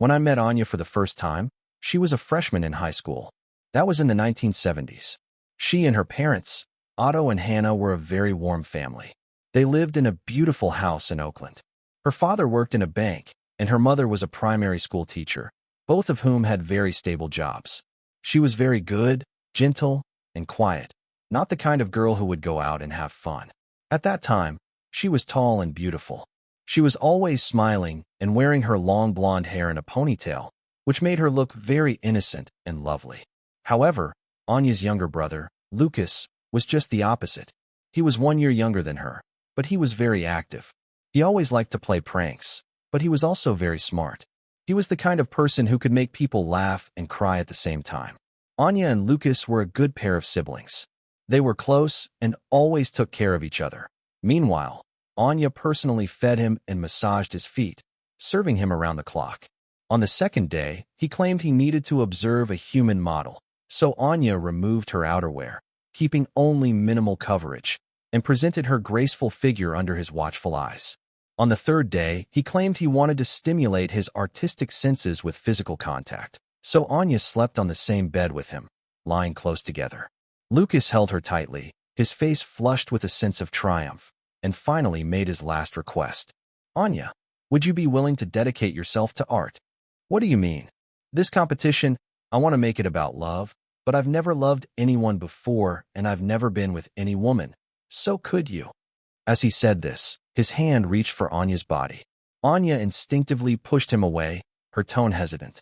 When I met Anya for the first time, she was a freshman in high school. That was in the 1970s. She and her parents, Otto and Hannah, were a very warm family. They lived in a beautiful house in Oakland. Her father worked in a bank, and her mother was a primary school teacher, both of whom had very stable jobs. She was very good, gentle, and quiet, not the kind of girl who would go out and have fun. At that time, she was tall and beautiful. She was always smiling and wearing her long blonde hair in a ponytail, which made her look very innocent and lovely. However, Anya's younger brother, Lucas, was just the opposite. He was 1 year younger than her, but he was very active. He always liked to play pranks, but he was also very smart. He was the kind of person who could make people laugh and cry at the same time. Anya and Lucas were a good pair of siblings. They were close and always took care of each other. Meanwhile, Anya personally fed him and massaged his feet, serving him around the clock. On the second day, he claimed he needed to observe a human model, so Anya removed her outerwear, keeping only minimal coverage, and presented her graceful figure under his watchful eyes. On the third day, he claimed he wanted to stimulate his artistic senses with physical contact, so Anya slept on the same bed with him, lying close together. Lucas held her tightly, his face flushed with a sense of triumph, and finally made his last request. "Anya, would you be willing to dedicate yourself to art?" "What do you mean?" "This competition, I want to make it about love, but I've never loved anyone before and I've never been with any woman. So could you?" As he said this, his hand reached for Anya's body. Anya instinctively pushed him away, her tone hesitant.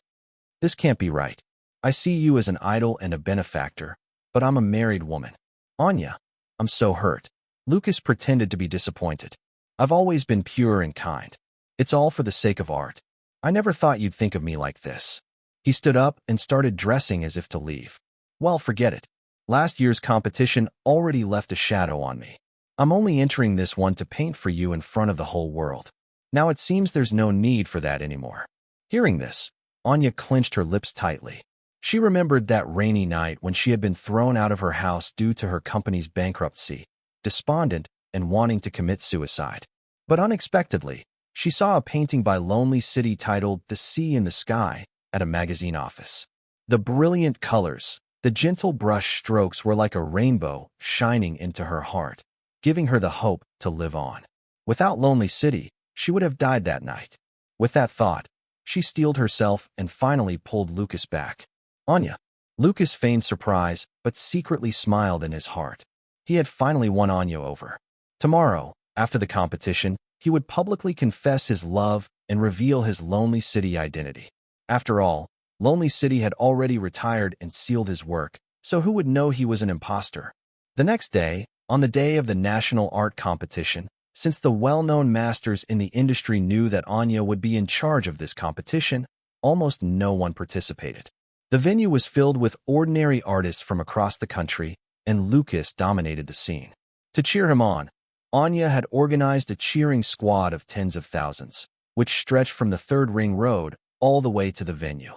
"This can't be right. I see you as an idol and a benefactor, but I'm a married woman." "Anya, I'm so hurt." Lucas pretended to be disappointed. "I've always been pure and kind. It's all for the sake of art. I never thought you'd think of me like this." He stood up and started dressing as if to leave. "Well, forget it. Last year's competition already left a shadow on me. I'm only entering this one to paint for you in front of the whole world. Now it seems there's no need for that anymore." Hearing this, Anya clenched her lips tightly. She remembered that rainy night when she had been thrown out of her house due to her company's bankruptcy, despondent and wanting to commit suicide. But unexpectedly, she saw a painting by Lonely City titled "The Sea in the Sky" at a magazine office. The brilliant colors, the gentle brush strokes were like a rainbow shining into her heart, giving her the hope to live on. Without Lonely City, she would have died that night. With that thought, she steeled herself and finally pulled Lucas back. "Anya." Lucas feigned surprise, but secretly smiled in his heart. He had finally won Anya over. Tomorrow, after the competition, he would publicly confess his love and reveal his Lonely City identity. After all, Lonely City had already retired and sealed his work, so who would know he was an imposter? The next day, on the day of the national art competition, since the well-known masters in the industry knew that Anya would be in charge of this competition, almost no one participated. The venue was filled with ordinary artists from across the country, and Lucas dominated the scene. To cheer him on, Anya had organized a cheering squad of tens of thousands, which stretched from the Third Ring Road all the way to the venue.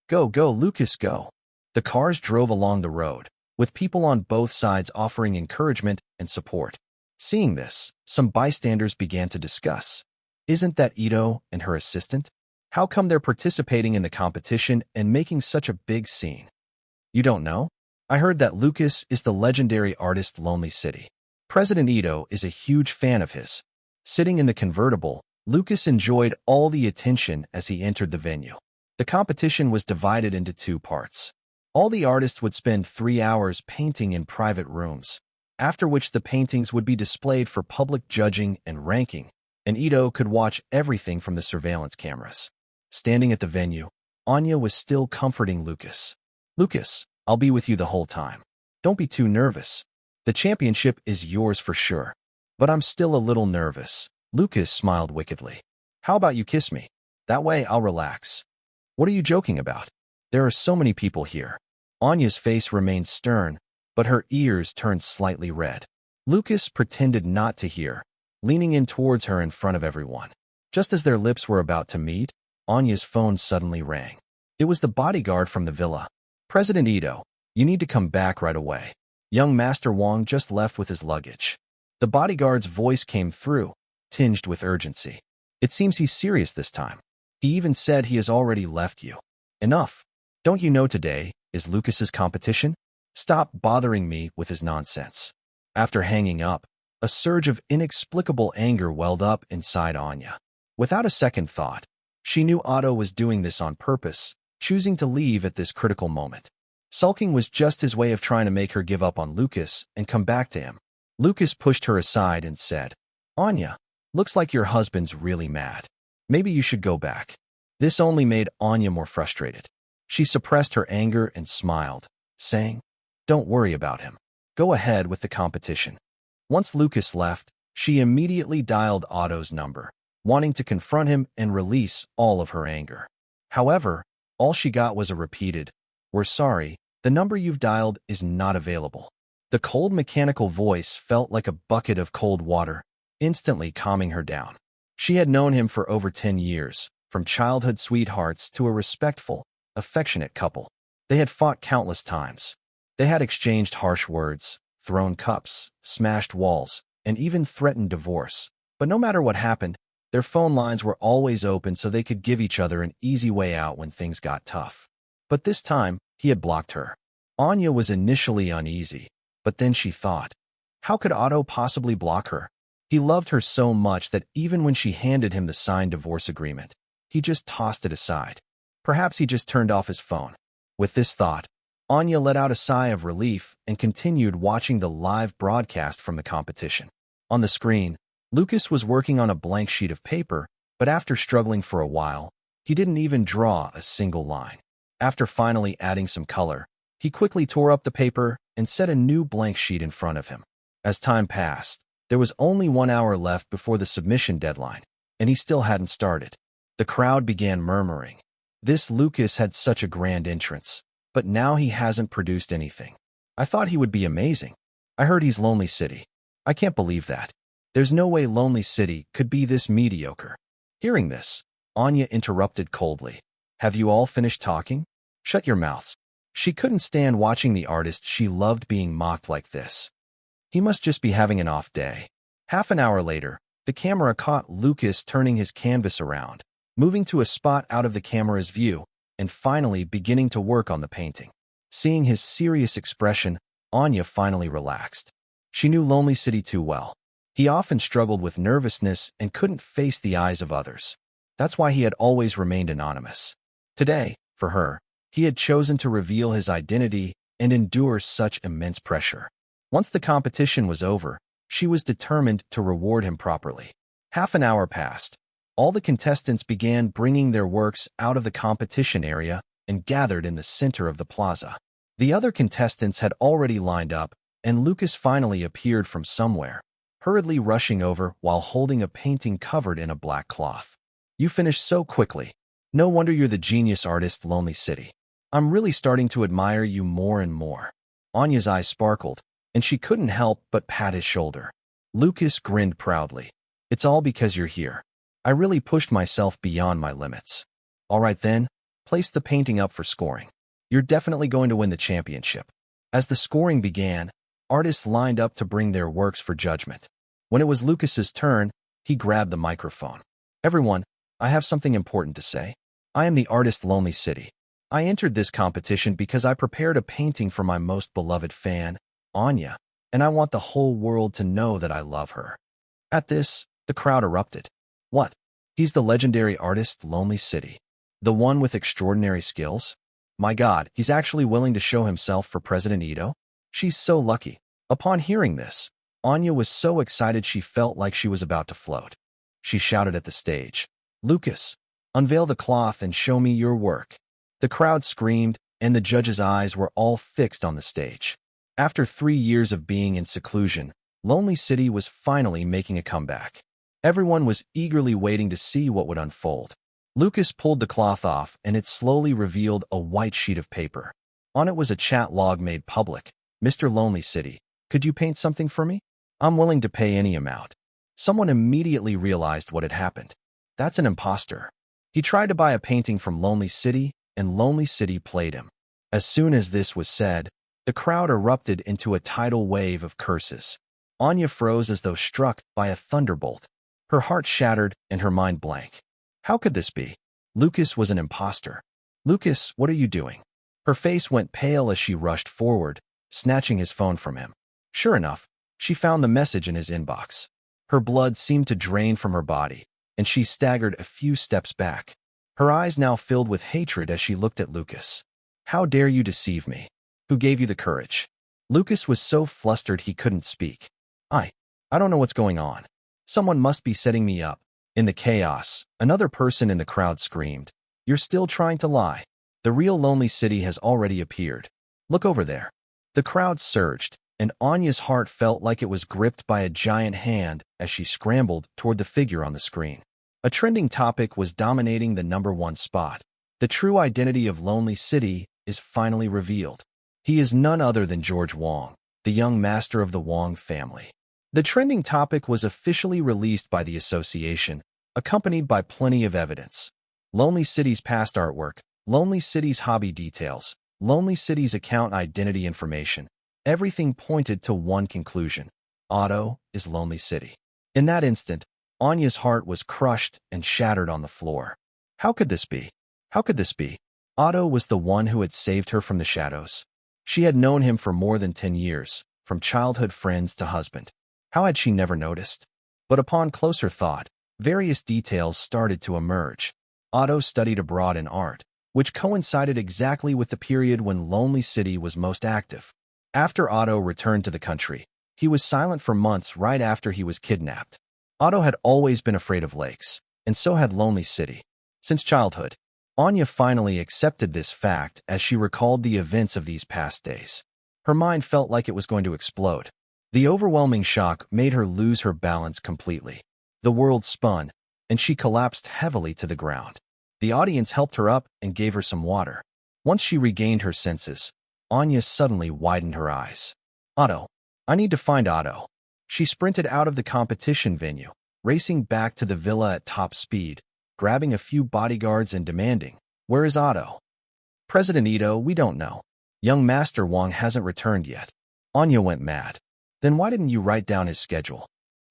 "Go, go, Lucas, go." The cars drove along the road, with people on both sides offering encouragement and support. Seeing this, some bystanders began to discuss. "Isn't that Ito and her assistant? How come they're participating in the competition and making such a big scene?" "You don't know? I heard that Lucas is the legendary artist Lonely City. President Ito is a huge fan of his." Sitting in the convertible, Lucas enjoyed all the attention as he entered the venue. The competition was divided into two parts. All the artists would spend 3 hours painting in private rooms, after which the paintings would be displayed for public judging and ranking, and Ito could watch everything from the surveillance cameras. Standing at the venue, Anya was still comforting Lucas. "Lucas, I'll be with you the whole time. Don't be too nervous. The championship is yours for sure. But I'm still a little nervous." Lucas smiled wickedly. "How about you kiss me? That way I'll relax." "What are you joking about? There are so many people here." Anya's face remained stern, but her ears turned slightly red. Lucas pretended not to hear, leaning in towards her in front of everyone. Just as their lips were about to meet, Anya's phone suddenly rang. It was the bodyguard from the villa. "President Ito, you need to come back right away. Young Master Wong just left with his luggage." The bodyguard's voice came through, tinged with urgency. "It seems he's serious this time. He even said he has already left you. Enough. Don't you know today is Lucas's competition? Stop bothering me with his nonsense. After hanging up, a surge of inexplicable anger welled up inside Anya. Without a second thought, she knew Otto was doing this on purpose, choosing to leave at this critical moment. Sulking was just his way of trying to make her give up on Lucas and come back to him. Lucas pushed her aside and said, Anya, looks like your husband's really mad. Maybe you should go back. This only made Anya more frustrated. She suppressed her anger and smiled, saying, Don't worry about him. Go ahead with the competition. Once Lucas left, she immediately dialed Otto's number, wanting to confront him and release all of her anger. However, all she got was a repeated, We're sorry, the number you've dialed is not available. The cold mechanical voice felt like a bucket of cold water, instantly calming her down. She had known him for over 10 years, from childhood sweethearts to a respectful, affectionate couple. They had fought countless times. They had exchanged harsh words, thrown cups, smashed walls, and even threatened divorce. But no matter what happened, their phone lines were always open so they could give each other an easy way out when things got tough. But this time, he had blocked her. Anya was initially uneasy, but then she thought, how could Otto possibly block her? He loved her so much that even when she handed him the signed divorce agreement, he just tossed it aside. Perhaps he just turned off his phone. With this thought, Anya let out a sigh of relief and continued watching the live broadcast from the competition. On the screen, Lucas was working on a blank sheet of paper, but after struggling for a while, he didn't even draw a single line. After finally adding some color, he quickly tore up the paper and set a new blank sheet in front of him. As time passed, there was only 1 hour left before the submission deadline, and he still hadn't started. The crowd began murmuring. This Lucas had such a grand entrance, but now he hasn't produced anything. I thought he would be amazing. I heard he's Lonely City. I can't believe that. There's no way Lonely City could be this mediocre. Hearing this, Anya interrupted coldly. Have you all finished talking? Shut your mouths. She couldn't stand watching the artist she loved being mocked like this. He must just be having an off day. Half an hour later, the camera caught Lucas turning his canvas around, moving to a spot out of the camera's view, and finally beginning to work on the painting. Seeing his serious expression, Anya finally relaxed. She knew Lonely City too well. He often struggled with nervousness and couldn't face the eyes of others. That's why he had always remained anonymous. Today, for her, he had chosen to reveal his identity and endure such immense pressure. Once the competition was over, she was determined to reward him properly. Half an hour passed. All the contestants began bringing their works out of the competition area and gathered in the center of the plaza. The other contestants had already lined up, and Lucas finally appeared from somewhere, hurriedly rushing over while holding a painting covered in a black cloth. You finished so quickly. No wonder you're the genius artist, Lonely City. I'm really starting to admire you more and more. Anya's eyes sparkled, and she couldn't help but pat his shoulder. Lucas grinned proudly. It's all because you're here. I really pushed myself beyond my limits. All right then, place the painting up for scoring. You're definitely going to win the championship. As the scoring began, artists lined up to bring their works for judgment. When it was Lucas's turn, he grabbed the microphone. Everyone, I have something important to say. I am the artist Lonely City. I entered this competition because I prepared a painting for my most beloved fan, Anya, and I want the whole world to know that I love her. At this, the crowd erupted. What? He's the legendary artist Lonely City. The one with extraordinary skills? My God, he's actually willing to show himself for President Ito? She's so lucky. Upon hearing this, Anya was so excited she felt like she was about to float. She shouted at the stage, Lucas, unveil the cloth and show me your work. The crowd screamed, and the judges' eyes were all fixed on the stage. After 3 years of being in seclusion, Lonely City was finally making a comeback. Everyone was eagerly waiting to see what would unfold. Lucas pulled the cloth off, and it slowly revealed a white sheet of paper. On it was a chat log made public. Mr. Lonely City, could you paint something for me? I'm willing to pay any amount. Someone immediately realized what had happened. That's an imposter. He tried to buy a painting from Lonely City, and Lonely City played him. As soon as this was said, the crowd erupted into a tidal wave of curses. Anya froze as though struck by a thunderbolt. Her heart shattered and her mind blank. How could this be? Lucas was an imposter. Lucas, what are you doing? Her face went pale as she rushed forward, snatching his phone from him. Sure enough, she found the message in his inbox. Her blood seemed to drain from her body, and she staggered a few steps back. Her eyes now filled with hatred as she looked at Lucas. How dare you deceive me? Who gave you the courage? Lucas was so flustered he couldn't speak. I don't know what's going on. Someone must be setting me up. In the chaos, another person in the crowd screamed, You're still trying to lie. The real Lonely City has already appeared. Look over there. The crowd surged, and Anya's heart felt like it was gripped by a giant hand as she scrambled toward the figure on the screen. A trending topic was dominating the #1 spot. The true identity of Lonely City is finally revealed. He is none other than George Wong, the young master of the Wong family. The trending topic was officially released by the association, accompanied by plenty of evidence. Lonely City's past artwork, Lonely City's hobby details, Lonely City's account identity information. Everything pointed to one conclusion. Otto is Lonely City. In that instant, Anya's heart was crushed and shattered on the floor. How could this be? How could this be? Otto was the one who had saved her from the shadows. She had known him for more than 10 years, from childhood friends to husband. How had she never noticed? But upon closer thought, various details started to emerge. Otto studied abroad in art, which coincided exactly with the period when Lonely City was most active. After Otto returned to the country, he was silent for months right after he was kidnapped. Otto had always been afraid of lakes, and so had Lonely City. Since childhood, Anya finally accepted this fact as she recalled the events of these past days. Her mind felt like it was going to explode. The overwhelming shock made her lose her balance completely. The world spun, and she collapsed heavily to the ground. The audience helped her up and gave her some water. Once she regained her senses, Anya suddenly widened her eyes. Otto. I need to find Otto. She sprinted out of the competition venue, racing back to the villa at top speed, grabbing a few bodyguards and demanding, Where is Otto? President Ito, we don't know. Young Master Wong hasn't returned yet. Anya went mad. Then why didn't you write down his schedule?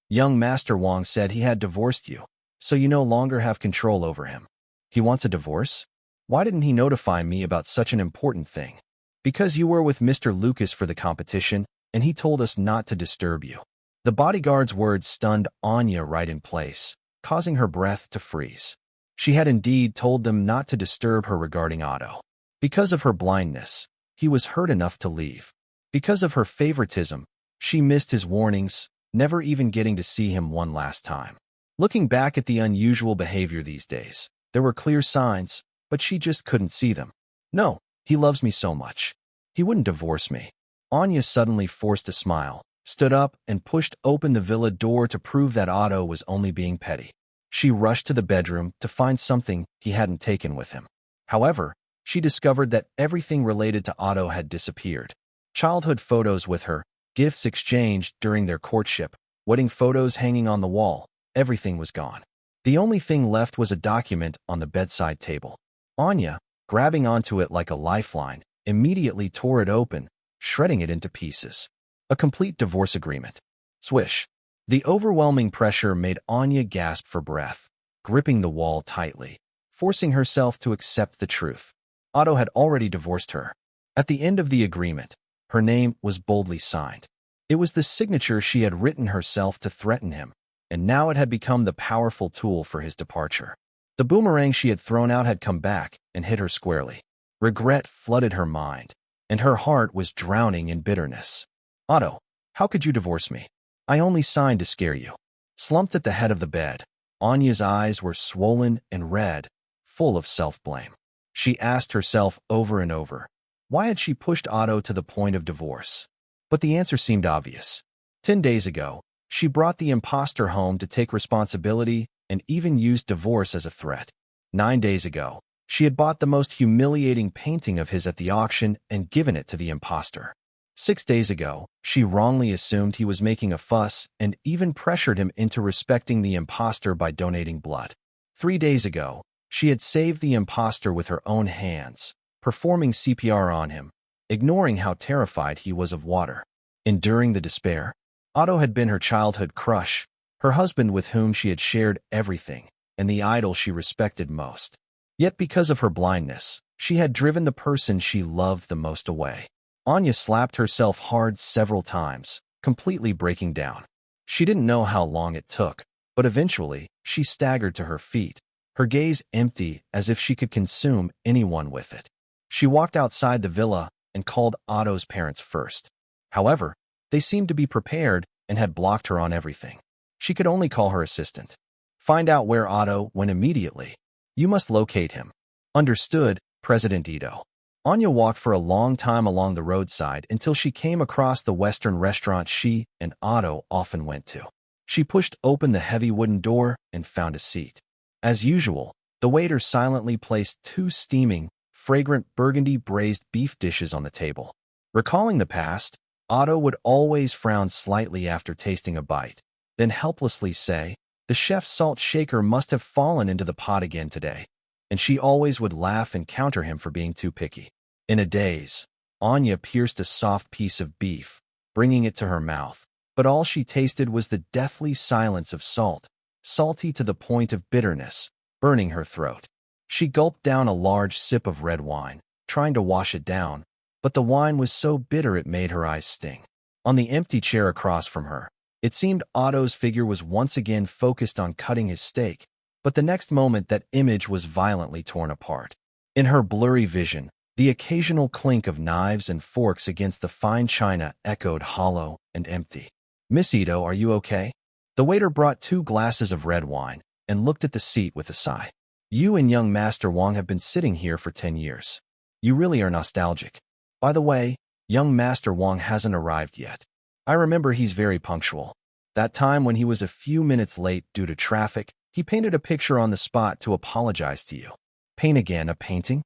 Young Master Wong said he had divorced you, so you no longer have control over him. He wants a divorce? Why didn't he notify me about such an important thing? Because you were with Mr. Lucas for the competition, and he told us not to disturb you. The bodyguard's words stunned Anya right in place, causing her breath to freeze. She had indeed told them not to disturb her regarding Otto. Because of her blindness, he was hurt enough to leave. Because of her favoritism, she missed his warnings, never even getting to see him one last time. Looking back at the unusual behavior these days, there were clear signs, but she just couldn't see them. No, he loves me so much. He wouldn't divorce me. Anya suddenly forced a smile, stood up, and pushed open the villa door to prove that Otto was only being petty. She rushed to the bedroom to find something he hadn't taken with him. However, she discovered that everything related to Otto had disappeared. Childhood photos with her, gifts exchanged during their courtship, wedding photos hanging on the wall, everything was gone. The only thing left was a document on the bedside table. Anya, grabbing onto it like a lifeline, immediately tore it open, shredding it into pieces. A complete divorce agreement. Swish. The overwhelming pressure made Anya gasp for breath, gripping the wall tightly, forcing herself to accept the truth. Otto had already divorced her. At the end of the agreement, her name was boldly signed. It was the signature she had written herself to threaten him, and now it had become the powerful tool for his departure. The boomerang she had thrown out had come back and hit her squarely. Regret flooded her mind, and her heart was drowning in bitterness. Otto, how could you divorce me? I only signed to scare you. Slumped at the head of the bed, Anya's eyes were swollen and red, full of self-blame. She asked herself over and over, why had she pushed Otto to the point of divorce? But the answer seemed obvious. 10 days ago, she brought the imposter home to take responsibility and even used divorce as a threat. 9 days ago, she had bought the most humiliating painting of his at the auction and given it to the imposter. 6 days ago, she wrongly assumed he was making a fuss and even pressured him into respecting the imposter by donating blood. 3 days ago, she had saved the imposter with her own hands, performing CPR on him, ignoring how terrified he was of water. Enduring the despair, Otto had been her childhood crush, her husband with whom she had shared everything, and the idol she respected most. Yet because of her blindness, she had driven the person she loved the most away. Anya slapped herself hard several times, completely breaking down. She didn't know how long it took, but eventually, she staggered to her feet, her gaze empty as if she could consume anyone with it. She walked outside the villa and called Otto's parents first. However, they seemed to be prepared and had blocked her on everything. She could only call her assistant. Find out where Otto went immediately. You must locate him. Understood, President Ito. Anya walked for a long time along the roadside until she came across the Western restaurant she and Otto often went to. She pushed open the heavy wooden door and found a seat. As usual, the waiter silently placed two steaming, fragrant burgundy braised beef dishes on the table. Recalling the past, Otto would always frown slightly after tasting a bite, then helplessly say, "The chef's salt shaker must have fallen into the pot again today." And she always would laugh and counter him for being too picky. In a daze, Anya pierced a soft piece of beef, bringing it to her mouth, but all she tasted was the deathly silence of salt, salty to the point of bitterness, burning her throat. She gulped down a large sip of red wine, trying to wash it down, but the wine was so bitter it made her eyes sting. On the empty chair across from her, it seemed Otto's figure was once again focused on cutting his steak, but the next moment that image was violently torn apart. In her blurry vision, the occasional clink of knives and forks against the fine china echoed hollow and empty. "Miss Ito, are you okay?" The waiter brought 2 glasses of red wine and looked at the seat with a sigh. "You and young Master Wong have been sitting here for 10 years. You really are nostalgic. By the way, young Master Wong hasn't arrived yet. I remember he's very punctual. That time when he was a few minutes late due to traffic, he painted a picture on the spot to apologize to you." "Paint again, a painting?"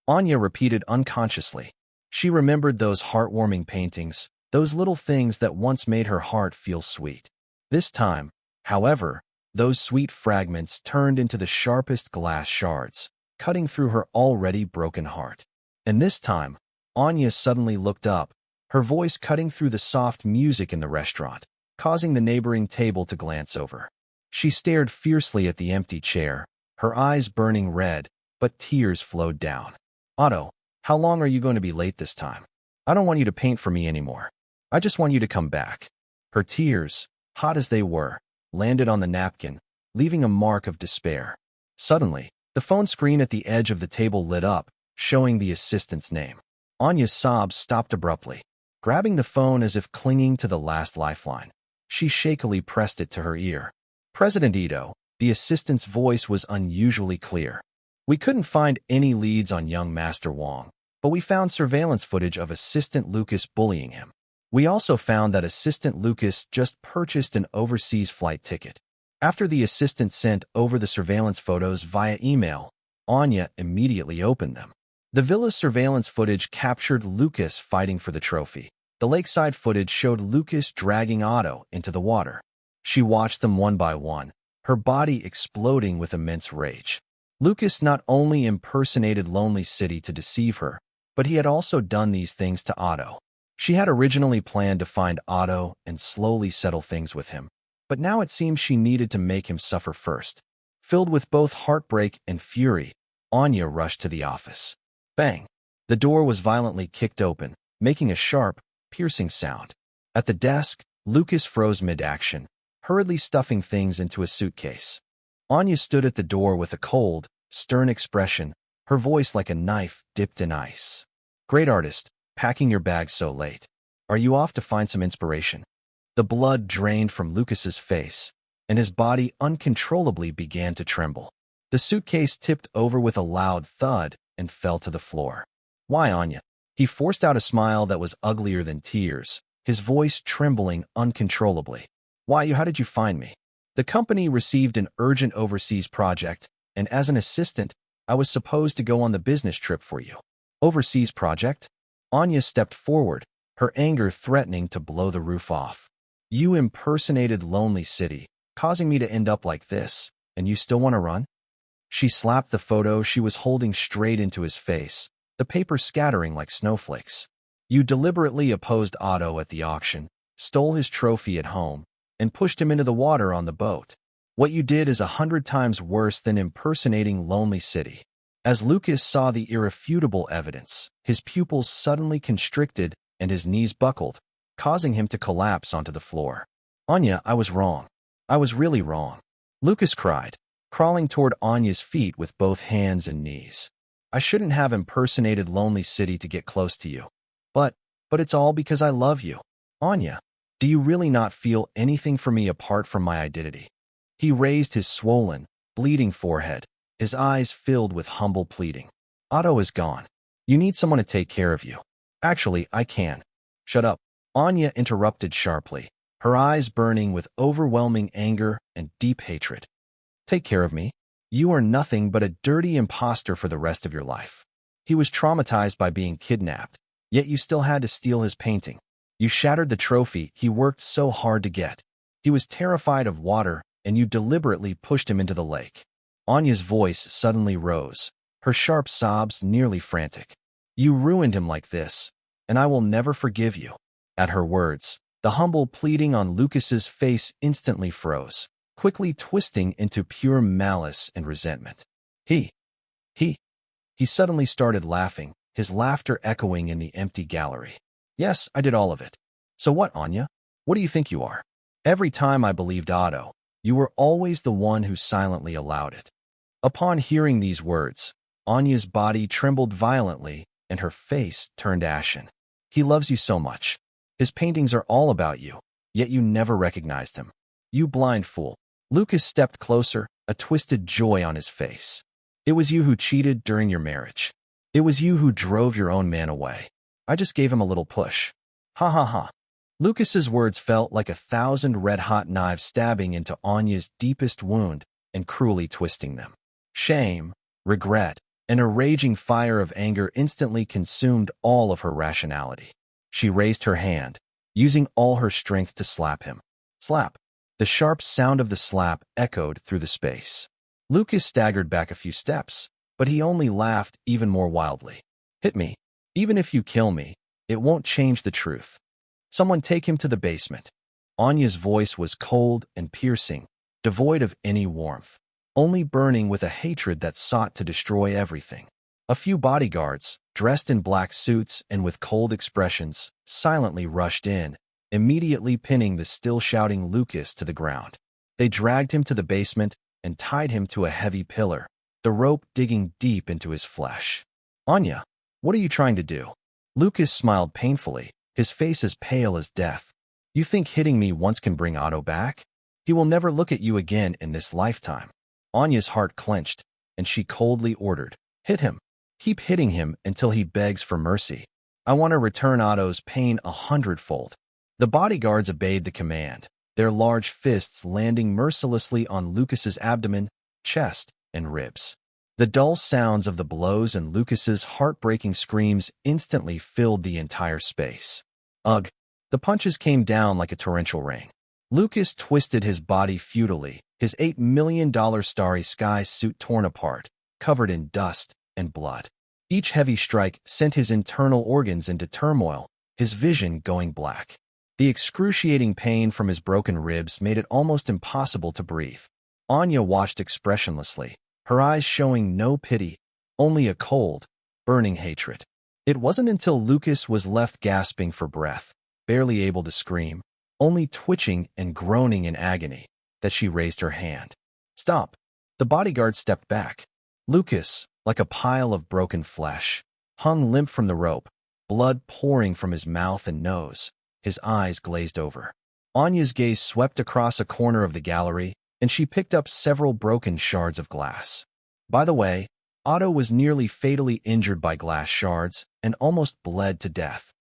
Anya repeated unconsciously. She remembered those heartwarming paintings, those little things that once made her heart feel sweet. This time, however, those sweet fragments turned into the sharpest glass shards, cutting through her already broken heart. And this time, Anya suddenly looked up, her voice cutting through the soft music in the restaurant, causing the neighboring table to glance over. She stared fiercely at the empty chair, her eyes burning red, but tears flowed down. "Otto, how long are you going to be late this time? I don't want you to paint for me anymore. I just want you to come back." Her tears, hot as they were, landed on the napkin, leaving a mark of despair. Suddenly, the phone screen at the edge of the table lit up, showing the assistant's name. Anya's sobs stopped abruptly. Grabbing the phone as if clinging to the last lifeline, she shakily pressed it to her ear. "President Ito," the assistant's voice was unusually clear. "We couldn't find any leads on young Master Wong, but we found surveillance footage of Assistant Lucas bullying him. We also found that Assistant Lucas just purchased an overseas flight ticket." After the assistant sent over the surveillance photos via email, Anya immediately opened them. The villa's surveillance footage captured Lucas fighting for the trophy. The lakeside footage showed Lucas dragging Otto into the water. She watched them one by one, her body exploding with immense rage. Lucas not only impersonated Lonely City to deceive her, but he had also done these things to Otto. She had originally planned to find Otto and slowly settle things with him, but now it seemed she needed to make him suffer first. Filled with both heartbreak and fury, Anya rushed to the office. Bang! The door was violently kicked open, making a sharp, piercing sound. At the desk, Lucas froze mid-action, hurriedly stuffing things into a suitcase. Anya stood at the door with a cold, stern expression, her voice like a knife dipped in ice. "Great artist, packing your bag so late. Are you off to find some inspiration?" The blood drained from Lucas's face, and his body uncontrollably began to tremble. The suitcase tipped over with a loud thud and fell to the floor. "Why, Anya?" He forced out a smile that was uglier than tears, his voice trembling uncontrollably. "Why, how did you find me?" "The company received an urgent overseas project, and as an assistant, I was supposed to go on the business trip for you." "Overseas project?" Anya stepped forward, her anger threatening to blow the roof off. "You impersonated Lonely City, causing me to end up like this, and you still want to run?" She slapped the photo she was holding straight into his face, the paper scattering like snowflakes. "You deliberately opposed Otto at the auction, stole his trophy at home, and pushed him into the water on the boat. What you did is 100 times worse than impersonating Lonely City." As Lucas saw the irrefutable evidence, his pupils suddenly constricted and his knees buckled, causing him to collapse onto the floor. Anya, I was wrong. I was really wrong. Lucas cried, crawling toward Anya's feet with both hands and knees. I shouldn't have impersonated Lonely City to get close to you. But it's all because I love you. Anya, do you really not feel anything for me apart from my identity? He raised his swollen, bleeding forehead, his eyes filled with humble pleading. Otto is gone. You need someone to take care of you. Actually, I can. Shut up. Anya interrupted sharply, her eyes burning with overwhelming anger and deep hatred. Take care of me? You are nothing but a dirty imposter for the rest of your life. He was traumatized by being kidnapped, yet you still had to steal his painting. You shattered the trophy he worked so hard to get. He was terrified of water, and you deliberately pushed him into the lake. Anya's voice suddenly rose, her sharp sobs nearly frantic. You ruined him like this, and I will never forgive you. At her words, the humble pleading on Lucas's face instantly froze, quickly twisting into pure malice and resentment. He suddenly started laughing, his laughter echoing in the empty gallery. Yes, I did all of it. So what, Anya? What do you think you are? Every time I believed Otto, you were always the one who silently allowed it. Upon hearing these words, Anya's body trembled violently and her face turned ashen. He loves you so much. His paintings are all about you, yet you never recognized him. You blind fool. Lucas stepped closer, a twisted joy on his face. It was you who cheated during your marriage. It was you who drove your own man away. I just gave him a little push. Ha ha ha. Lucas's words felt like 1,000 red-hot knives stabbing into Anya's deepest wound and cruelly twisting them. Shame, regret, and a raging fire of anger instantly consumed all of her rationality. She raised her hand, using all her strength to slap him. Slap. The sharp sound of the slap echoed through the space. Lucas staggered back a few steps, but he only laughed even more wildly. Hit me. Even if you kill me, it won't change the truth. Someone take him to the basement. Anya's voice was cold and piercing, devoid of any warmth, only burning with a hatred that sought to destroy everything. A few bodyguards, dressed in black suits and with cold expressions, silently rushed in, immediately pinning the still shouting Lucas to the ground. They dragged him to the basement and tied him to a heavy pillar, the rope digging deep into his flesh. Anya, what are you trying to do? Lucas smiled painfully, his face as pale as death. You think hitting me once can bring Otto back? He will never look at you again in this lifetime. Anya's heart clenched, and she coldly ordered, hit him. Keep hitting him until he begs for mercy. I want to return Otto's pain 100-fold. The bodyguards obeyed the command, their large fists landing mercilessly on Lucas's abdomen, chest, and ribs. The dull sounds of the blows and Lucas's heartbreaking screams instantly filled the entire space. Ugh! The punches came down like a torrential rain. Lucas twisted his body futilely, his $8 million Starry Sky suit torn apart, covered in dust and blood. Each heavy strike sent his internal organs into turmoil, his vision going black. The excruciating pain from his broken ribs made it almost impossible to breathe. Anya watched expressionlessly, her eyes showing no pity, only a cold, burning hatred. It wasn't until Lucas was left gasping for breath, barely able to scream, only twitching and groaning in agony, that she raised her hand. Stop! The bodyguard stepped back. Lucas, like a pile of broken flesh, hung limp from the rope, blood pouring from his mouth and nose, his eyes glazed over. Anya's gaze swept across a corner of the gallery, and she picked up several broken shards of glass. By the way, Otto was nearly fatally injured by glass shards and almost bled to death.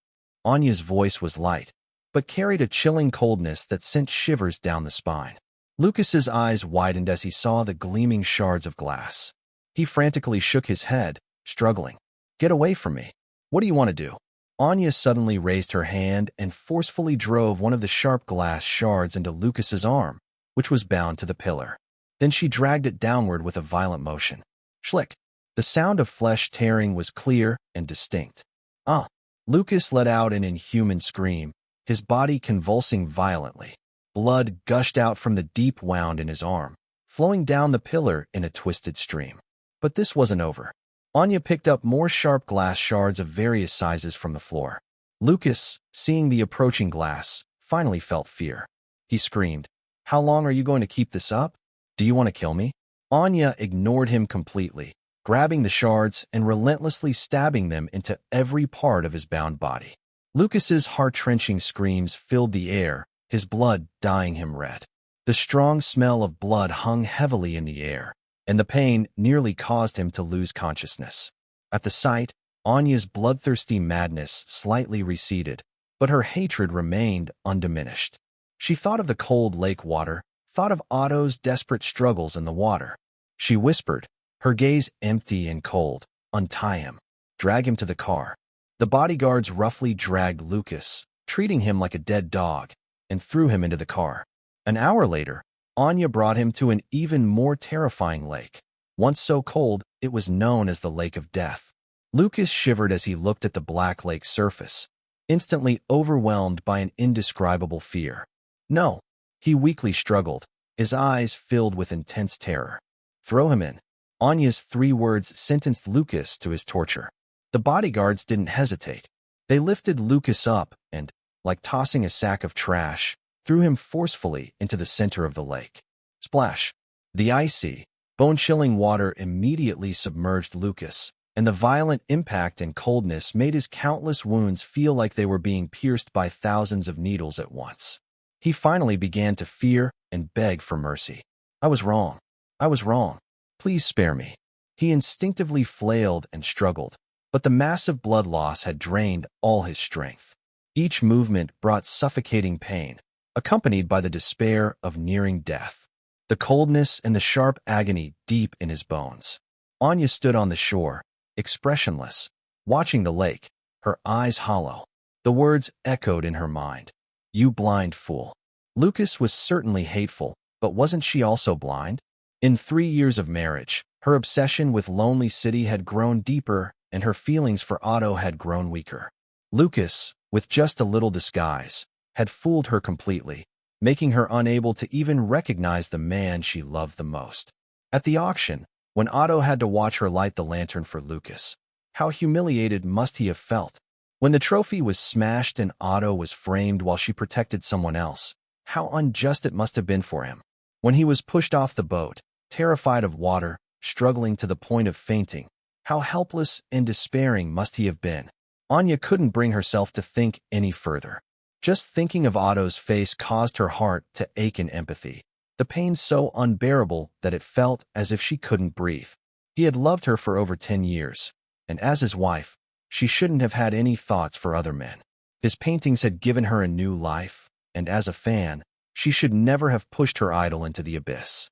Anya's voice was light, but carried a chilling coldness that sent shivers down the spine. Lucas's eyes widened as he saw the gleaming shards of glass. He frantically shook his head, struggling. Get away from me. What do you want to do? Anya suddenly raised her hand and forcefully drove one of the sharp glass shards into Lucas's arm, which was bound to the pillar. Then she dragged it downward with a violent motion. Schlick! The sound of flesh tearing was clear and distinct. Ah! Lucas let out an inhuman scream, his body convulsing violently. Blood gushed out from the deep wound in his arm, flowing down the pillar in a twisted stream. But this wasn't over. Anya picked up more sharp glass shards of various sizes from the floor. Lucas, seeing the approaching glass, finally felt fear. He screamed, "How long are you going to keep this up? Do you want to kill me?" Anya ignored him completely, grabbing the shards and relentlessly stabbing them into every part of his bound body. Lucas's heart-wrenching screams filled the air, his blood dyeing him red. The strong smell of blood hung heavily in the air, and the pain nearly caused him to lose consciousness. At the sight, Anya's bloodthirsty madness slightly receded, but her hatred remained undiminished. She thought of the cold lake water, thought of Otto's desperate struggles in the water. She whispered, her gaze empty and cold, "Untie him. Drag him to the car." The bodyguards roughly dragged Lucas, treating him like a dead dog, and threw him into the car. An hour later, Anya brought him to an even more terrifying lake. Once so cold, it was known as the Lake of Death. Lucas shivered as he looked at the black lake surface, instantly overwhelmed by an indescribable fear. "No," he weakly struggled, his eyes filled with intense terror. "Throw him in." Anya's 3 words sentenced Lucas to his torture. The bodyguards didn't hesitate. They lifted Lucas up and, like tossing a sack of trash, threw him forcefully into the center of the lake. Splash! The icy, bone-chilling water immediately submerged Lucas, and the violent impact and coldness made his countless wounds feel like they were being pierced by thousands of needles at once. He finally began to fear and beg for mercy. "I was wrong. I was wrong. Please spare me." He instinctively flailed and struggled, but the massive blood loss had drained all his strength. Each movement brought suffocating pain, accompanied by the despair of nearing death, the coldness and the sharp agony deep in his bones. Anya stood on the shore, expressionless, watching the lake, her eyes hollow. The words echoed in her mind, "You blind fool." Lucas was certainly hateful, but wasn't she also blind? In 3 years of marriage, her obsession with Lonely City had grown deeper and her feelings for Otto had grown weaker. Lucas, with just a little disguise, had fooled her completely, making her unable to even recognize the man she loved the most. At the auction, when Otto had to watch her light the lantern for Lucas, how humiliated must he have felt? When the trophy was smashed and Otto was framed while she protected someone else, how unjust it must have been for him. When he was pushed off the boat, terrified of water, struggling to the point of fainting, how helpless and despairing must he have been? Anya couldn't bring herself to think any further. Just thinking of Otto's face caused her heart to ache in empathy, the pain so unbearable that it felt as if she couldn't breathe. He had loved her for over 10 years, and as his wife, she shouldn't have had any thoughts for other men. His paintings had given her a new life, and as a fan, she should never have pushed her idol into the abyss.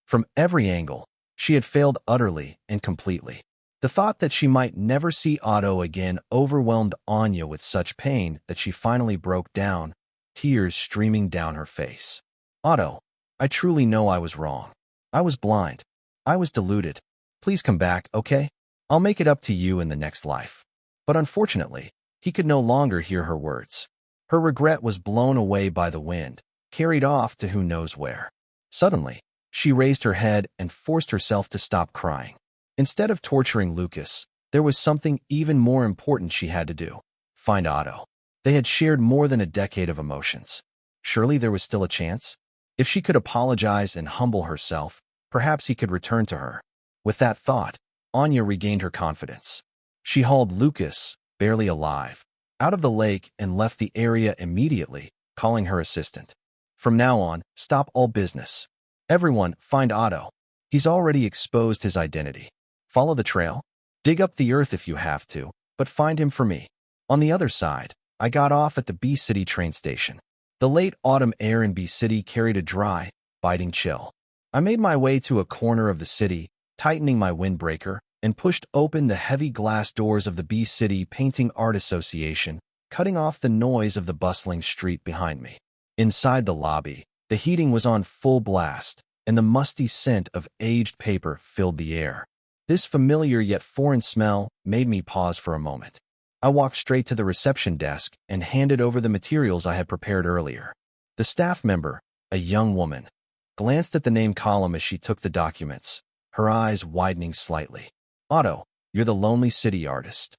From every angle, she had failed utterly and completely. The thought that she might never see Otto again overwhelmed Anya with such pain that she finally broke down, tears streaming down her face. "Otto, I truly know I was wrong. I was blind. I was deluded. Please come back, okay? I'll make it up to you in the next life." But unfortunately, he could no longer hear her words. Her regret was blown away by the wind, carried off to who knows where. Suddenly, she raised her head and forced herself to stop crying. Instead of torturing Lucas, there was something even more important she had to do: find Otto. They had shared more than a decade of emotions. Surely there was still a chance? If she could apologize and humble herself, perhaps he could return to her. With that thought, Anya regained her confidence. She hauled Lucas, barely alive, out of the lake and left the area immediately, calling her assistant. "From now on, stop all business. Everyone, find Otto. He's already exposed his identity. Follow the trail. Dig up the earth if you have to, but find him for me." On the other side, I got off at the Bee City train station. The late autumn air in Bee City carried a dry, biting chill. I made my way to a corner of the city, tightening my windbreaker, and pushed open the heavy glass doors of the Bee City Painting Art Association, cutting off the noise of the bustling street behind me. Inside the lobby, the heating was on full blast, and the musty scent of aged paper filled the air. This familiar yet foreign smell made me pause for a moment. I walked straight to the reception desk and handed over the materials I had prepared earlier. The staff member, a young woman, glanced at the name column as she took the documents, her eyes widening slightly. "Otto, You're the Lonely City artist.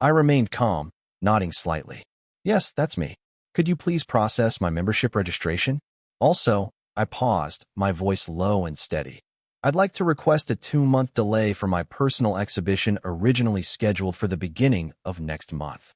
I remained calm, nodding slightly. Yes, that's me. Could you please process my membership registration? Also, I paused, my voice low and steady. I'd like to request a 2-month delay for my personal exhibition originally scheduled for the beginning of next month.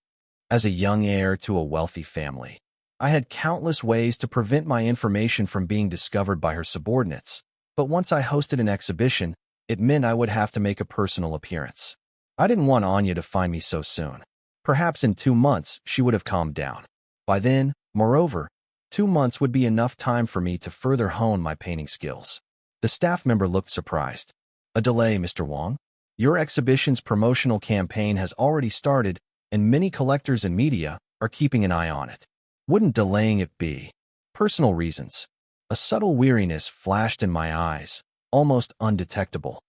As a young heir to a wealthy family, I had countless ways to prevent my information from being discovered by her subordinates, but once I hosted an exhibition, it meant I would have to make a personal appearance. I didn't want Anya to find me so soon. Perhaps in 2 months she would have calmed down. By then, moreover, 2 months would be enough time for me to further hone my painting skills. The staff member looked surprised. A delay, Mr. Wong? Your exhibition's promotional campaign has already started, and many collectors and media are keeping an eye on it. Wouldn't delaying it be? Personal reasons. A subtle weariness flashed in my eyes, almost undetectable.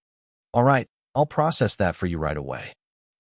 All right, I'll process that for you right away.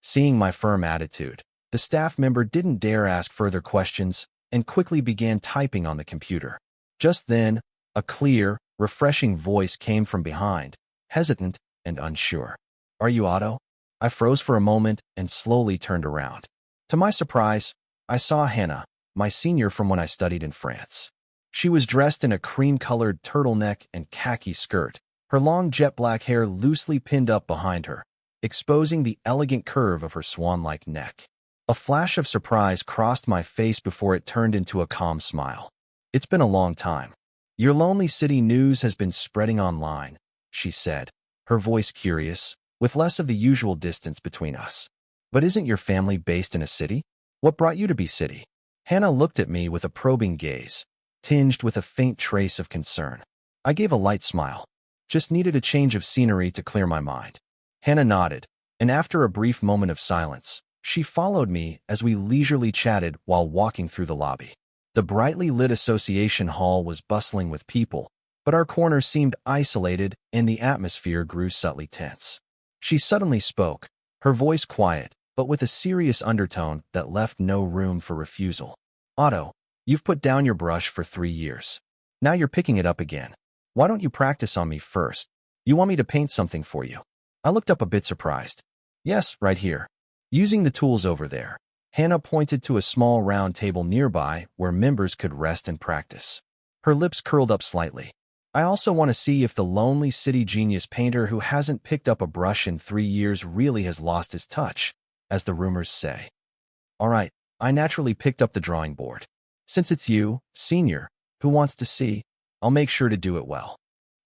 Seeing my firm attitude, the staff member didn't dare ask further questions and quickly began typing on the computer. Just then, a clear, refreshing voice came from behind, hesitant and unsure. Are you Otto? I froze for a moment and slowly turned around. To my surprise, I saw Hannah, my senior from when I studied in France. She was dressed in a cream-colored turtleneck and khaki skirt, her long jet-black hair loosely pinned up behind her, exposing the elegant curve of her swan-like neck. A flash of surprise crossed my face before it turned into a calm smile. It's been a long time. Your Lonely City news has been spreading online, she said, her voice curious, with less of the usual distance between us. But isn't your family based in a city? What brought you to B-City? Hannah looked at me with a probing gaze, tinged with a faint trace of concern. I gave a light smile. Just needed a change of scenery to clear my mind. Hannah nodded, and after a brief moment of silence, she followed me as we leisurely chatted while walking through the lobby. The brightly lit association hall was bustling with people, but our corner seemed isolated and the atmosphere grew subtly tense. She suddenly spoke, her voice quiet, but with a serious undertone that left no room for refusal. Otto, you've put down your brush for 3 years. Now you're picking it up again. Why don't you practice on me first? You want me to paint something for you? I looked up a bit surprised. Yes, right here. Using the tools over there. Hannah pointed to a small round table nearby where members could rest and practice. Her lips curled up slightly. I also want to see if the Lonely City genius painter who hasn't picked up a brush in 3 years really has lost his touch, as the rumors say. All right, I naturally picked up the drawing board. Since it's you, senior, who wants to see, I'll make sure to do it well.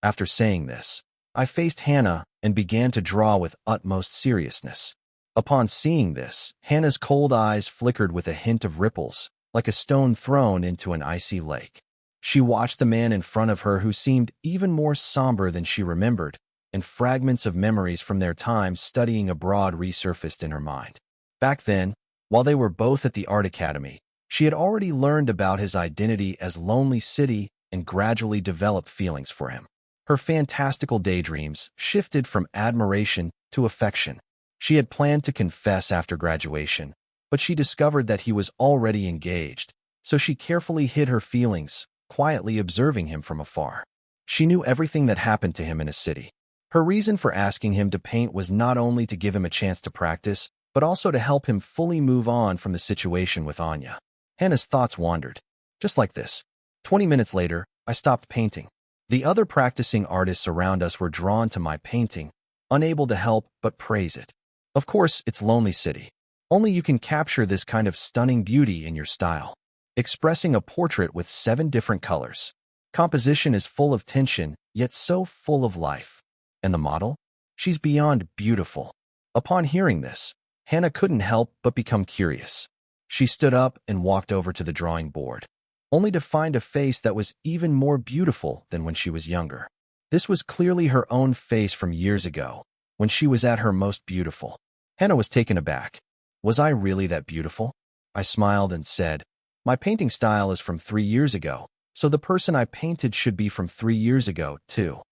After saying this, I faced Hannah and began to draw with utmost seriousness. Upon seeing this, Hannah's cold eyes flickered with a hint of ripples, like a stone thrown into an icy lake. She watched the man in front of her who seemed even more somber than she remembered, and fragments of memories from their time studying abroad resurfaced in her mind. Back then, while they were both at the art academy, she had already learned about his identity as Lonely City and gradually developed feelings for him. Her fantastical daydreams shifted from admiration to affection. She had planned to confess after graduation, but she discovered that he was already engaged, so she carefully hid her feelings, quietly observing him from afar. She knew everything that happened to him in a city. Her reason for asking him to paint was not only to give him a chance to practice, but also to help him fully move on from the situation with Anya. Hannah's thoughts wandered. Just like this. 20 minutes later, I stopped painting. The other practicing artists around us were drawn to my painting, unable to help but praise it. Of course, it's Lonely City. Only you can capture this kind of stunning beauty in your style. Expressing a portrait with 7 different colors. Composition is full of tension, yet so full of life. And the model? She's beyond beautiful. Upon hearing this, Hannah couldn't help but become curious. She stood up and walked over to the drawing board, only to find a face that was even more beautiful than when she was younger. This was clearly her own face from years ago, when she was at her most beautiful. Hannah was taken aback. Was I really that beautiful? I smiled and said, my painting style is from 3 years ago, so the person I painted should be from 3 years ago, too.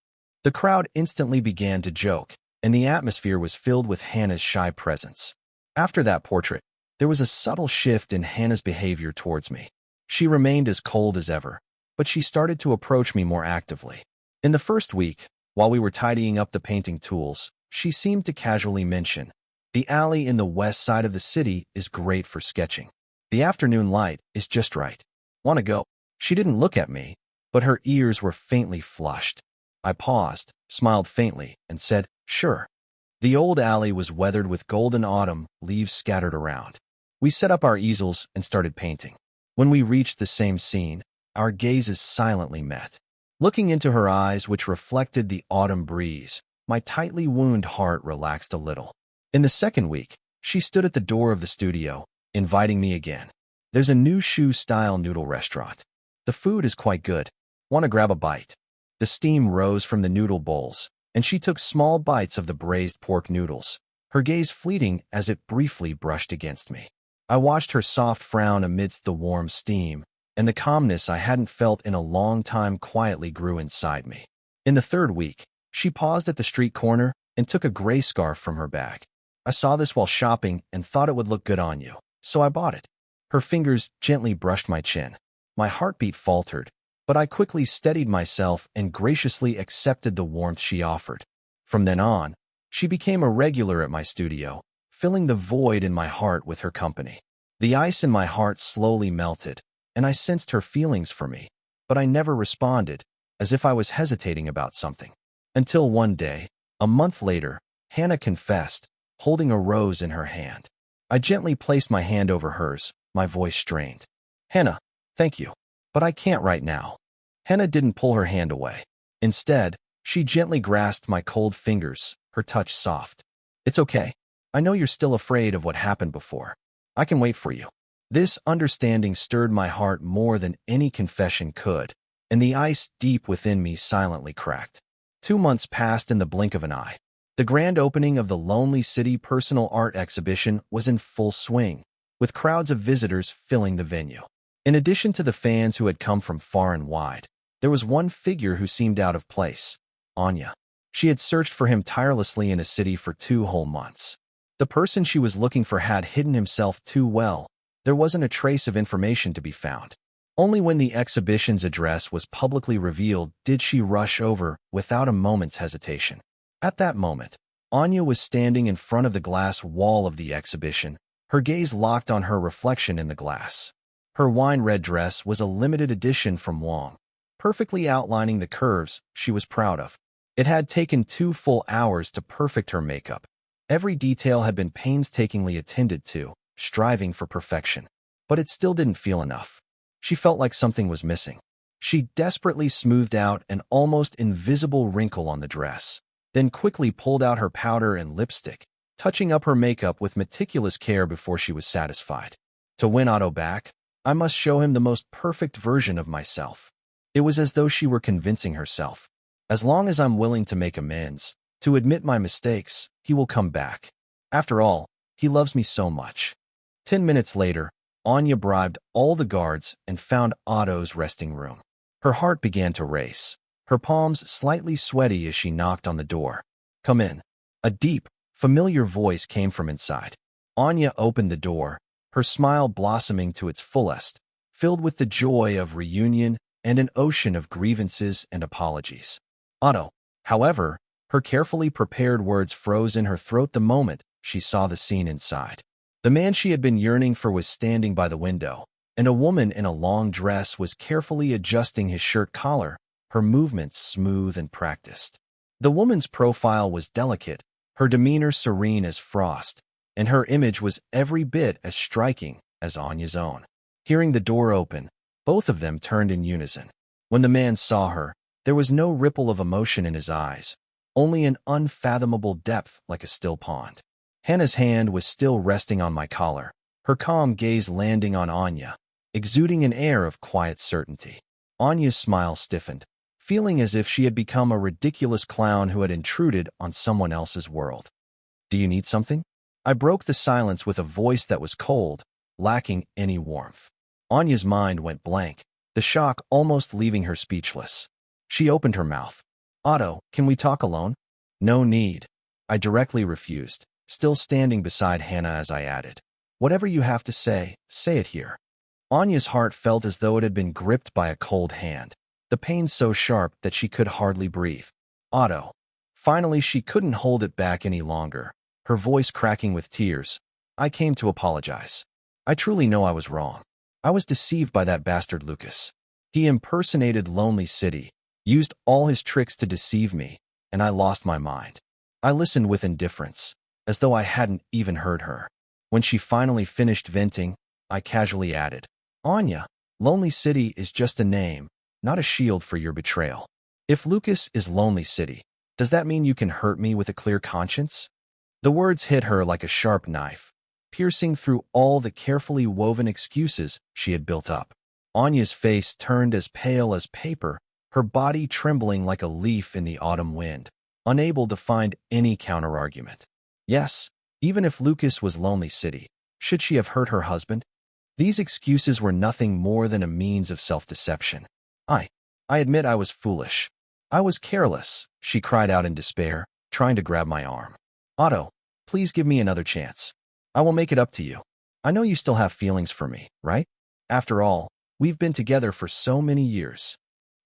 The crowd instantly began to joke, and the atmosphere was filled with Hannah's shy presence. After that portrait, there was a subtle shift in Hannah's behavior towards me. She remained as cold as ever, but she started to approach me more actively. In the first week, while we were tidying up the painting tools, she seemed to casually mention, The alley in the west side of the city is great for sketching. The afternoon light is just right. Want to go? She didn't look at me, but her ears were faintly flushed. I paused, smiled faintly, and said, "Sure." The old alley was weathered with golden autumn leaves scattered around. We set up our easels and started painting. When we reached the same scene, our gazes silently met. Looking into her eyes, which reflected the autumn breeze, my tightly wound heart relaxed a little. In the second week, she stood at the door of the studio, inviting me again. "There's a new shoe-style noodle restaurant. The food is quite good. Want to grab a bite?" The steam rose from the noodle bowls, and she took small bites of the braised pork noodles, her gaze fleeting as it briefly brushed against me. I watched her soft frown amidst the warm steam, and the calmness I hadn't felt in a long time quietly grew inside me. In the third week, she paused at the street corner and took a gray scarf from her bag. "I saw this while shopping and thought it would look good on you, so I bought it." Her fingers gently brushed my chin. My heartbeat faltered, but I quickly steadied myself and graciously accepted the warmth she offered. From then on, she became a regular at my studio, filling the void in my heart with her company. The ice in my heart slowly melted, and I sensed her feelings for me, but I never responded, as if I was hesitating about something. Until one day, a month later, Hannah confessed, holding a rose in her hand. I gently placed my hand over hers, my voice strained. "Hannah, thank you, but I can't right now." Hannah didn't pull her hand away. Instead, she gently grasped my cold fingers, her touch soft. "It's okay. I know you're still afraid of what happened before. I can wait for you." This understanding stirred my heart more than any confession could, and the ice deep within me silently cracked. 2 months passed in the blink of an eye. The grand opening of the Lonely City Personal Art Exhibition was in full swing, with crowds of visitors filling the venue. In addition to the fans who had come from far and wide, there was one figure who seemed out of place: Anya. She had searched for him tirelessly in a city for 2 whole months. The person she was looking for had hidden himself too well. There wasn't a trace of information to be found. Only when the exhibition's address was publicly revealed did she rush over without a moment's hesitation. At that moment, Anya was standing in front of the glass wall of the exhibition, her gaze locked on her reflection in the glass. Her wine-red dress was a limited edition from Wong, perfectly outlining the curves she was proud of. It had taken 2 full hours to perfect her makeup. Every detail had been painstakingly attended to, striving for perfection. But it still didn't feel enough. She felt like something was missing. She desperately smoothed out an almost invisible wrinkle on the dress, then quickly pulled out her powder and lipstick, touching up her makeup with meticulous care before she was satisfied. To win Otto back, I must show him the most perfect version of myself. It was as though she were convincing herself. As long as I'm willing to make amends, to admit my mistakes, he will come back. After all, he loves me so much. 10 minutes later, Anya bribed all the guards and found Otto's resting room. Her heart began to race, her palms slightly sweaty as she knocked on the door. "Come in." A deep, familiar voice came from inside. Anya opened the door, her smile blossoming to its fullest, filled with the joy of reunion and an ocean of grievances and apologies. Otto, however, her carefully prepared words froze in her throat the moment she saw the scene inside. The man she had been yearning for was standing by the window, and a woman in a long dress was carefully adjusting his shirt collar, her movements smooth and practiced. The woman's profile was delicate, her demeanor serene as frost, and her image was every bit as striking as Anya's own. Hearing the door open, both of them turned in unison. When the man saw her, there was no ripple of emotion in his eyes, only an unfathomable depth like a still pond. Hannah's hand was still resting on my collar, her calm gaze landing on Anya, exuding an air of quiet certainty. Anya's smile stiffened, feeling as if she had become a ridiculous clown who had intruded on someone else's world. "Do you need something?" I broke the silence with a voice that was cold, lacking any warmth. Anya's mind went blank, the shock almost leaving her speechless. She opened her mouth. "Otto, can we talk alone?" "No need." I directly refused, still standing beside Hannah as I added, "Whatever you have to say it here." Anya's heart felt as though it had been gripped by a cold hand, the pain so sharp that she could hardly breathe. "Otto." Finally, she couldn't hold it back any longer. her voice cracking with tears. "I came to apologize. I truly know I was wrong. I was deceived by that bastard Lucas. He impersonated Lonely City, used all his tricks to deceive me, and I lost my mind." I listened with indifference, as though I hadn't even heard her. When she finally finished venting, I casually added, "Anya, Lonely City is just a name, not a shield for your betrayal. If Lucas is Lonely City, does that mean you can hurt me with a clear conscience?" The words hit her like a sharp knife, piercing through all the carefully woven excuses she had built up. Anya's face turned as pale as paper, her body trembling like a leaf in the autumn wind, unable to find any counterargument. Yes, even if Lucas was Lonely City, should she have hurt her husband? These excuses were nothing more than a means of self-deception. I admit I was foolish. I was careless," she cried out in despair, trying to grab my arm. "Otto, please give me another chance. I will make it up to you. I know you still have feelings for me, right? After all, we've been together for so many years."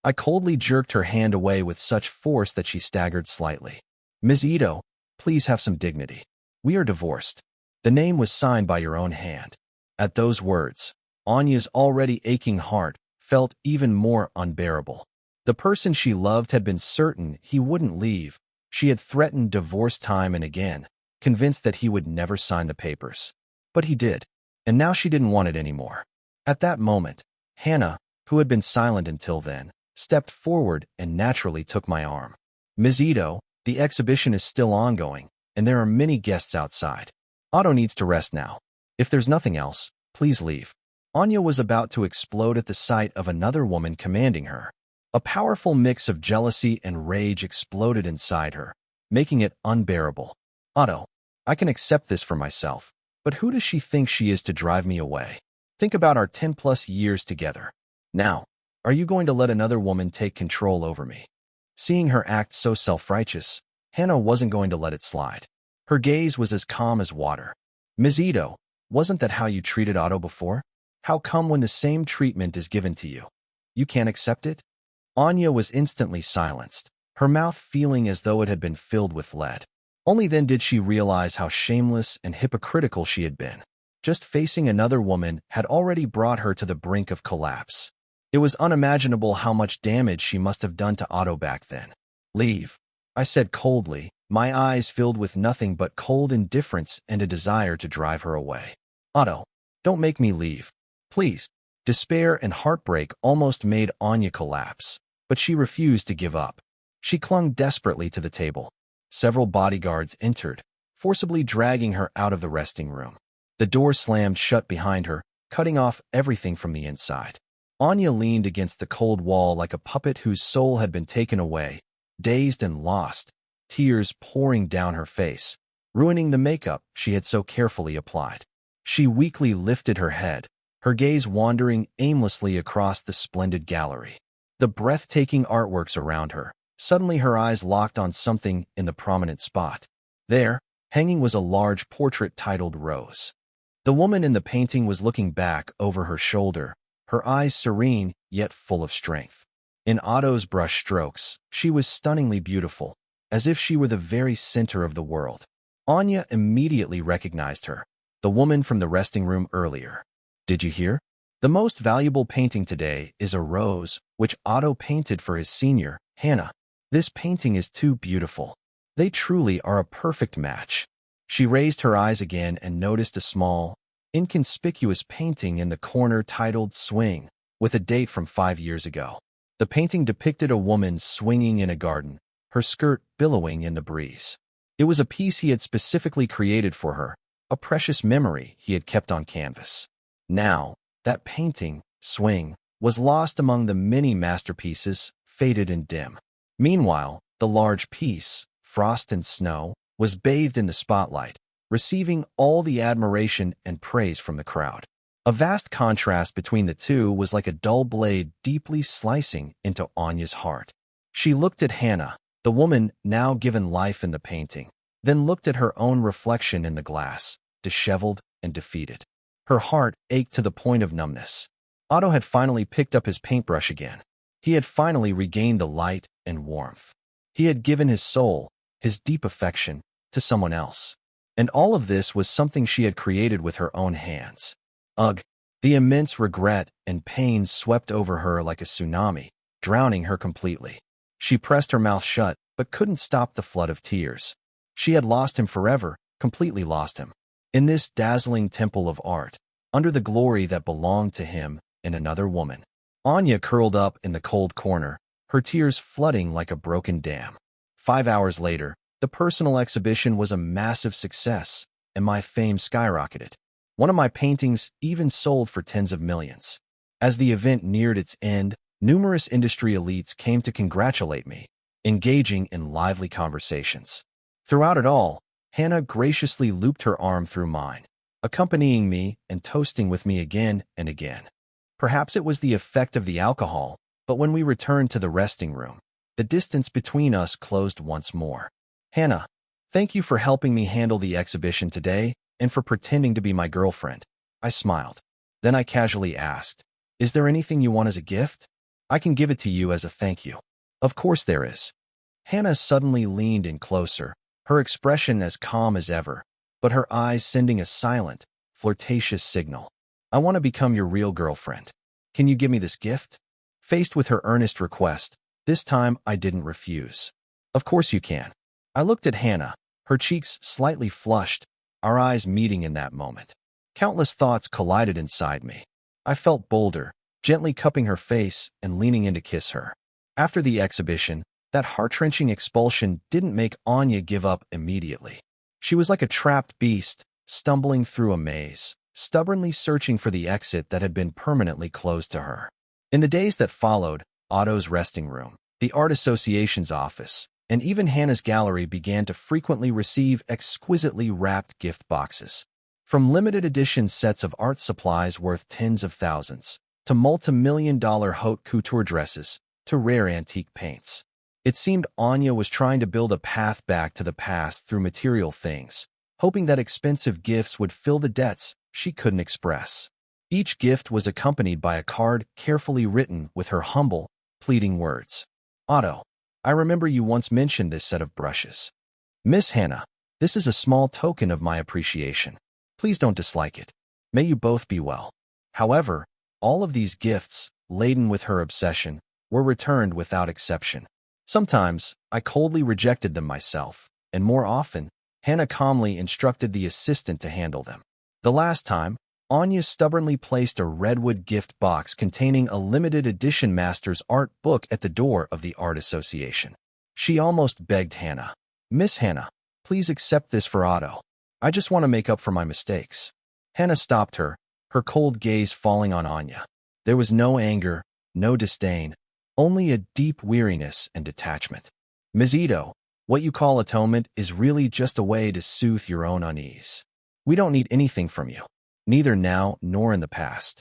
I coldly jerked her hand away with such force that she staggered slightly. "Ms. Ito, please have some dignity. We are divorced. The name was signed by your own hand." At those words, Anya's already aching heart felt even more unbearable. The person she loved had been certain he wouldn't leave. She had threatened divorce time and again, convinced that he would never sign the papers. But he did, and now she didn't want it anymore. At that moment, Hannah, who had been silent until then, stepped forward and naturally took my arm. "Ms. Ito, the exhibition is still ongoing, and there are many guests outside. Otto needs to rest now. If there's nothing else, please leave." Anya was about to explode at the sight of another woman commanding her. A powerful mix of jealousy and rage exploded inside her, making it unbearable. "Otto, I can accept this for myself, but who does she think she is to drive me away? Think about our 10+ years together. Now, are you going to let another woman take control over me?" Seeing her act so self-righteous, Hannah wasn't going to let it slide. Her gaze was as calm as water. "Ms. Ito, wasn't that how you treated Otto before? How come when the same treatment is given to you, you can't accept it?" Anya was instantly silenced, her mouth feeling as though it had been filled with lead. Only then did she realize how shameless and hypocritical she had been. Just facing another woman had already brought her to the brink of collapse. It was unimaginable how much damage she must have done to Otto back then. "Leave," I said coldly, my eyes filled with nothing but cold indifference and a desire to drive her away. "Otto, don't make me leave. Please." Despair and heartbreak almost made Anya collapse, but she refused to give up. She clung desperately to the table. Several bodyguards entered, forcibly dragging her out of the resting room. The door slammed shut behind her, cutting off everything from the inside. Anya leaned against the cold wall like a puppet whose soul had been taken away, dazed and lost, tears pouring down her face, ruining the makeup she had so carefully applied. She weakly lifted her head, her gaze wandering aimlessly across the splendid gallery. The breathtaking artworks around her. Suddenly her eyes locked on something in the prominent spot. There, hanging was a large portrait titled Rose. The woman in the painting was looking back over her shoulder, her eyes serene yet full of strength. In Otto's brush strokes, she was stunningly beautiful, as if she were the very center of the world. Anya immediately recognized her, the woman from the resting room earlier. "Did you hear? The most valuable painting today is a rose, which Otto painted for his senior, Hannah. This painting is too beautiful. They truly are a perfect match." She raised her eyes again and noticed a small, inconspicuous painting in the corner titled Swing, with a date from 5 years ago. The painting depicted a woman swinging in a garden, her skirt billowing in the breeze. It was a piece he had specifically created for her, a precious memory he had kept on canvas. Now, that painting, Swing, was lost among the many masterpieces, faded and dim. Meanwhile, the large piece, Frost and Snow, was bathed in the spotlight, receiving all the admiration and praise from the crowd. A vast contrast between the two was like a dull blade deeply slicing into Anya's heart. She looked at Hannah, the woman now given life in the painting, then looked at her own reflection in the glass, disheveled and defeated. Her heart ached to the point of numbness. Otto had finally picked up his paintbrush again. He had finally regained the light and warmth. He had given his soul, his deep affection, to someone else. And all of this was something she had created with her own hands. Ugh! The immense regret and pain swept over her like a tsunami, drowning her completely. She pressed her mouth shut, but couldn't stop the flood of tears. She had lost him forever, completely lost him. In this dazzling temple of art, under the glory that belonged to him and another woman. Anya curled up in the cold corner, her tears flooding like a broken dam. 5 hours later, the personal exhibition was a massive success, and my fame skyrocketed. One of my paintings even sold for tens of millions. As the event neared its end, numerous industry elites came to congratulate me, engaging in lively conversations. Throughout it all, Hannah graciously looped her arm through mine, accompanying me and toasting with me again and again. Perhaps it was the effect of the alcohol, but when we returned to the resting room, the distance between us closed once more. Hannah, thank you for helping me handle the exhibition today and for pretending to be my girlfriend. I smiled. Then I casually asked, is there anything you want as a gift? I can give it to you as a thank you. Of course there is. Hannah suddenly leaned in closer, her expression as calm as ever, but her eyes sending a silent, flirtatious signal. I want to become your real girlfriend. Can you give me this gift? Faced with her earnest request, this time I didn't refuse. Of course you can. I looked at Hannah, her cheeks slightly flushed, our eyes meeting in that moment. Countless thoughts collided inside me. I felt bolder, gently cupping her face and leaning in to kiss her. After the exhibition, that heart-wrenching expulsion didn't make Anya give up immediately. She was like a trapped beast, stumbling through a maze, stubbornly searching for the exit that had been permanently closed to her. In the days that followed, Otto's resting room, the Art Association's office, and even Hannah's gallery began to frequently receive exquisitely wrapped gift boxes. From limited edition sets of art supplies worth tens of thousands, to multi-million-dollar haute couture dresses, to rare antique paints. It seemed Anya was trying to build a path back to the past through material things, hoping that expensive gifts would fill the debts she couldn't express. Each gift was accompanied by a card carefully written with her humble, pleading words. Otto, I remember you once mentioned this set of brushes. Miss Hannah, this is a small token of my appreciation. Please don't dislike it. May you both be well. However, all of these gifts, laden with her obsession, were returned without exception. Sometimes, I coldly rejected them myself, and more often, Hannah calmly instructed the assistant to handle them. The last time, Anya stubbornly placed a redwood gift box containing a limited edition master's art book at the door of the Art Association. She almost begged Hannah, Miss Hannah, please accept this for Otto. I just want to make up for my mistakes. Hannah stopped her, her cold gaze falling on Anya. There was no anger, no disdain, only a deep weariness and detachment. Ms. Ito, what you call atonement is really just a way to soothe your own unease. We don't need anything from you, neither now nor in the past.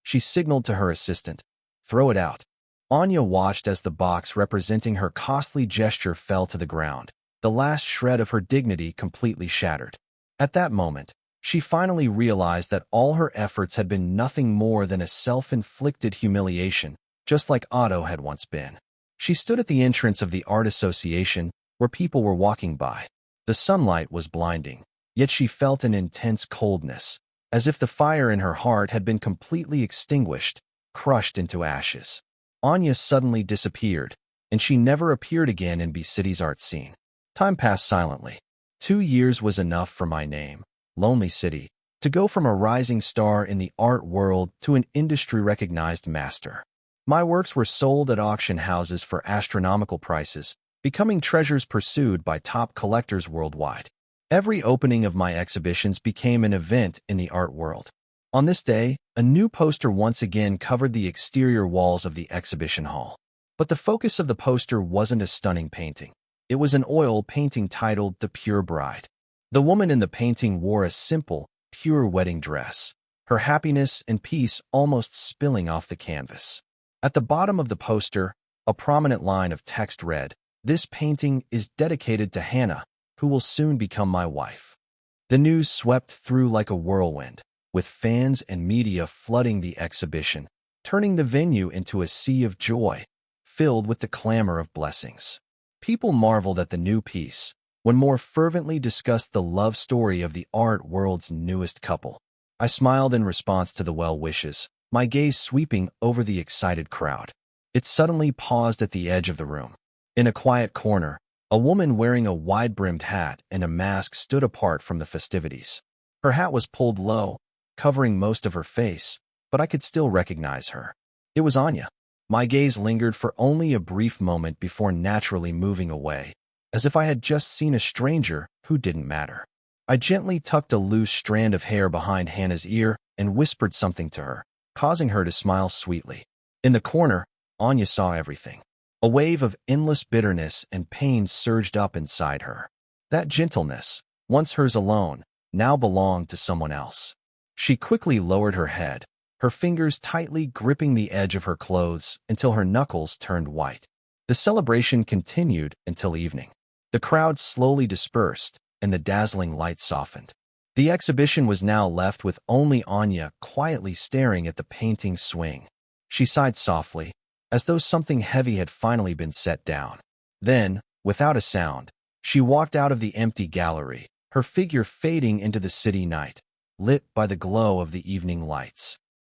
She signaled to her assistant, throw it out. Anya watched as the box representing her costly gesture fell to the ground, the last shred of her dignity completely shattered. At that moment, she finally realized that all her efforts had been nothing more than a self-inflicted humiliation, just like Otto had once been. She stood at the entrance of the Art Association, where people were walking by. The sunlight was blinding, yet she felt an intense coldness, as if the fire in her heart had been completely extinguished, crushed into ashes. Anya suddenly disappeared, and she never appeared again in B-City's art scene. Time passed silently. 2 years was enough for my name, Lonely City, to go from a rising star in the art world to an industry-recognized master. My works were sold at auction houses for astronomical prices, becoming treasures pursued by top collectors worldwide. Every opening of my exhibitions became an event in the art world. On this day, a new poster once again covered the exterior walls of the exhibition hall. But the focus of the poster wasn't a stunning painting. It was an oil painting titled The Pure Bride. The woman in the painting wore a simple, pure wedding dress, her happiness and peace almost spilling off the canvas. At the bottom of the poster, a prominent line of text read, "This painting is dedicated to Hannah, who will soon become my wife." The news swept through like a whirlwind, with fans and media flooding the exhibition, turning the venue into a sea of joy, filled with the clamor of blessings. People marveled at the new piece, One more fervently discussed the love story of the art world's newest couple. I smiled in response to the well wishes, my gaze sweeping over the excited crowd. It suddenly paused at the edge of the room. In a quiet corner, a woman wearing a wide-brimmed hat and a mask stood apart from the festivities. Her hat was pulled low, covering most of her face, but I could still recognize her. It was Anya. My gaze lingered for only a brief moment before naturally moving away, as if I had just seen a stranger who didn't matter. I gently tucked a loose strand of hair behind Hannah's ear and whispered something to her, causing her to smile sweetly. In the corner, Anya saw everything. A wave of endless bitterness and pain surged up inside her. That gentleness, once hers alone, now belonged to someone else. She quickly lowered her head, her fingers tightly gripping the edge of her clothes until her knuckles turned white. The celebration continued until evening. The crowd slowly dispersed, and the dazzling light softened. The exhibition was now left with only Anya quietly staring at the painting swing. She sighed softly, as though something heavy had finally been set down. Then, without a sound, she walked out of the empty gallery, her figure fading into the city night, lit by the glow of the evening lights.